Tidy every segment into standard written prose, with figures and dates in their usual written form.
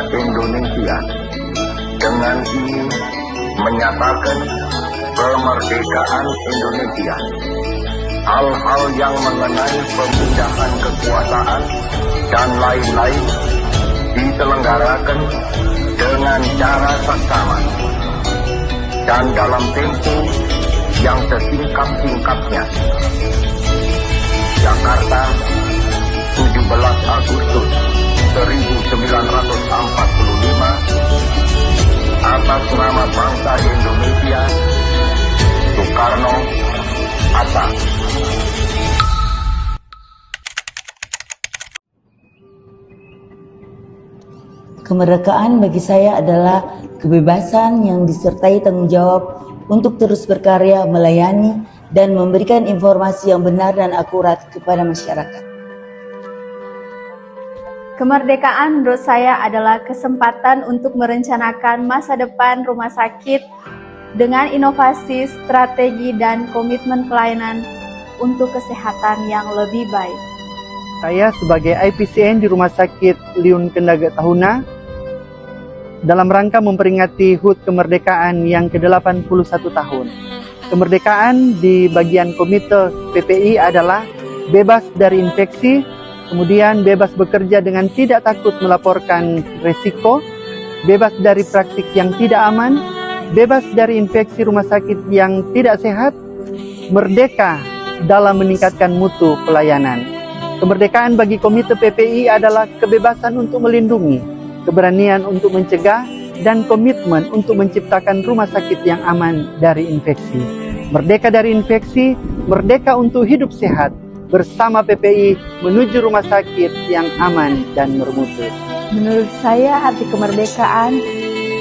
Indonesia dengan ingin menyatakan kemerdekaan Indonesia. Hal-hal yang mengenai pemindahan kekuasaan dan lain-lain diselenggarakan dengan cara seksama dan dalam tempo yang sesingkat-singkatnya. Jakarta, 17 Agustus 1945, atas nama bangsa Indonesia, Soekarno, Hatta. Kemerdekaan bagi saya adalah kebebasan yang disertai tanggung jawab untuk terus berkarya, melayani, dan memberikan informasi yang benar dan akurat kepada masyarakat. Kemerdekaan menurut saya adalah kesempatan untuk merencanakan masa depan rumah sakit dengan inovasi, strategi, dan komitmen pelayanan untuk kesehatan yang lebih baik. Saya sebagai IPCN di Rumah Sakit Liun Kendaga Tahuna dalam rangka memperingati HUT kemerdekaan yang ke-81 tahun. Kemerdekaan di bagian komite PPI adalah bebas dari infeksi, kemudian bebas bekerja dengan tidak takut melaporkan resiko, bebas dari praktik yang tidak aman, bebas dari infeksi rumah sakit yang tidak sehat, merdeka dalam meningkatkan mutu pelayanan. Kemerdekaan bagi komite PPI adalah kebebasan untuk melindungi, keberanian untuk mencegah, dan komitmen untuk menciptakan rumah sakit yang aman dari infeksi. Merdeka dari infeksi, merdeka untuk hidup sehat, bersama PPI menuju rumah sakit yang aman dan bermutu. Menurut saya, arti kemerdekaan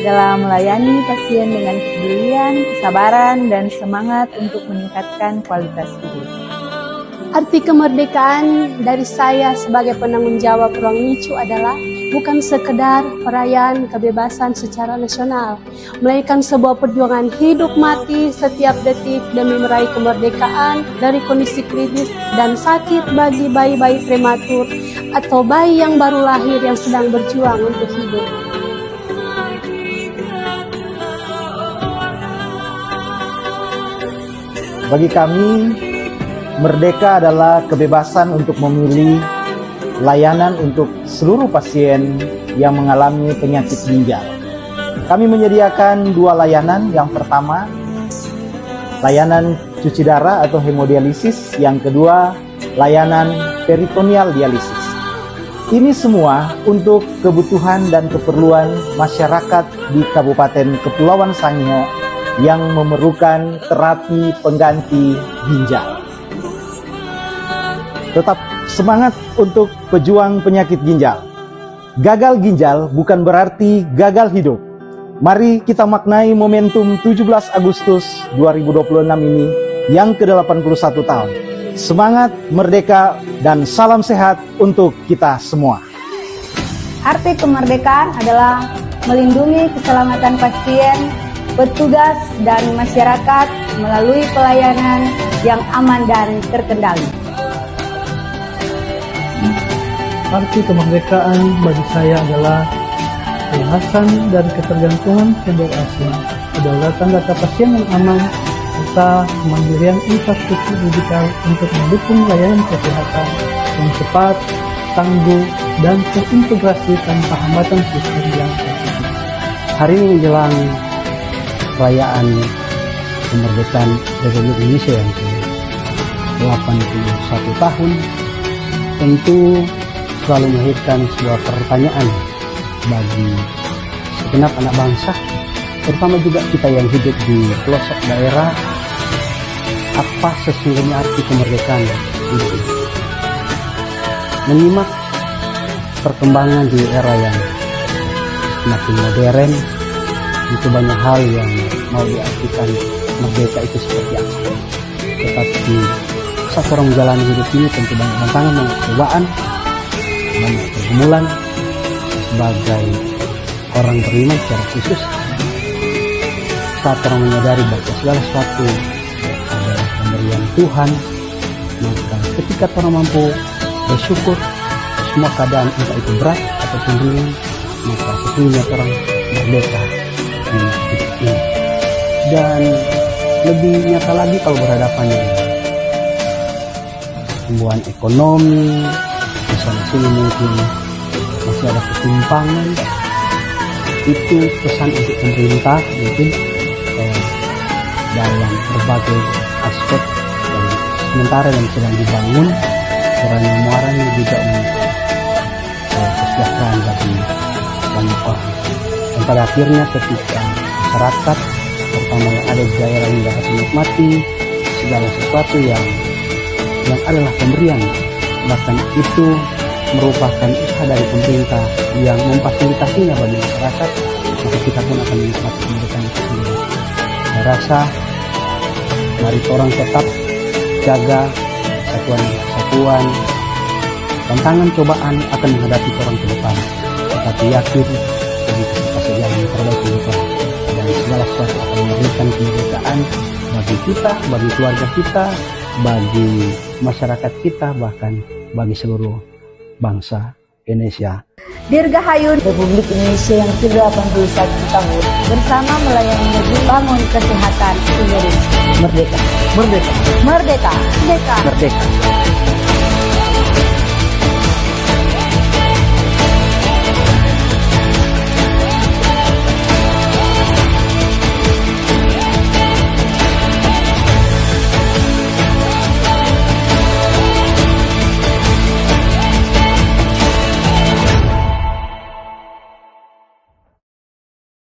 dalam melayani pasien dengan kepedulian, kesabaran, dan semangat untuk meningkatkan kualitas hidup. Arti kemerdekaan dari saya sebagai penanggung jawab ruang NICU adalah bukan sekedar perayaan kebebasan secara nasional, melainkan sebuah perjuangan hidup mati setiap detik demi meraih kemerdekaan dari kondisi kritis dan sakit bagi bayi-bayi prematur atau bayi yang baru lahir yang sedang berjuang untuk hidup. Bagi kami, merdeka adalah kebebasan untuk memilih layanan untuk seluruh pasien yang mengalami penyakit ginjal. Kami menyediakan 2 layanan. Yang pertama, layanan cuci darah atau hemodialisis. Yang kedua, layanan peritoneal dialisis. Ini semua untuk kebutuhan dan keperluan masyarakat di Kabupaten Kepulauan Sangihe yang memerlukan terapi pengganti ginjal. Tetap semangat untuk pejuang penyakit ginjal. Gagal ginjal bukan berarti gagal hidup. Mari kita maknai momentum 17 Agustus 2026 ini yang ke-81 tahun. Semangat, merdeka, dan salam sehat untuk kita semua. Arti kemerdekaan adalah melindungi keselamatan pasien, petugas, dan masyarakat melalui pelayanan yang aman dan terkendali. Arti kemerdekaan bagi saya adalah kebebasan dari ketergantungan vendor asing, kedaulatan data pasien yang aman, serta kemandirian infrastruktur digital untuk mendukung layanan kesehatan yang cepat, tangguh, dan terintegrasi tanpa hambatan sistem yang efisien. Hari ini menjelang perayaan kemerdekaan Republik Indonesia yang ke-81 tahun, tentu selalu melahirkan sebuah pertanyaan bagi segenap anak bangsa, terutama juga kita yang hidup di pelosok daerah, apa sesungguhnya arti kemerdekaan ini? Menyimak perkembangan di era yang semakin modern, itu banyak hal yang mau diartikan merdeka itu seperti apa. Tetapi saat orang menjalani hidup ini tentu banyak tantangan dan cobaan, banyak pergumulan. Sebagai orang beriman secara khusus, saat orang menyadari bahwa segala sesuatu adalah pemberian Tuhan, maka ketika orang mampu bersyukur semua keadaan entah itu berat ataupun ringan, maka sesungguhnya orang merdeka di titik ini. Dan lebih nyata lagi kalau berhadapan dengan pertumbuhan ekonomi, di sana sini mungkin masih ada ketimpangan. Itu pesan untuk pemerintah mungkin dalam berbagai aspek yang sementara yang sedang dibangun, kiranya muaranya juga untuk kesejahteraan bagi banyak orang. Dan pada akhirnya ketika masyarakat terutama yang ada di daerah ini dapat menikmati segala sesuatu yang adalah pemberian, bahkan itu merupakan usaha dari pemerintah yang memfasilitasinya bagi masyarakat, maka kita pun akan menikmati kemerdekaan itu sendiri. Saya rasa mari orang tetap jaga kesatuan, tantangan cobaan akan menghadapi orang ke depan, tetapi yakin bagi kita saja yang terbaik ke depan, dan segala sesuatu akan memberikan kemerdekaan bagi kita, bagi keluarga kita, bagi masyarakat kita, bahkan bagi seluruh bangsa Indonesia. Dirgahayu Republik Indonesia yang ke-81 tahun bersama melayani negeri, bangun kesehatan Indonesia. merdeka. Merdeka. Merdeka. Merdeka. Merdeka.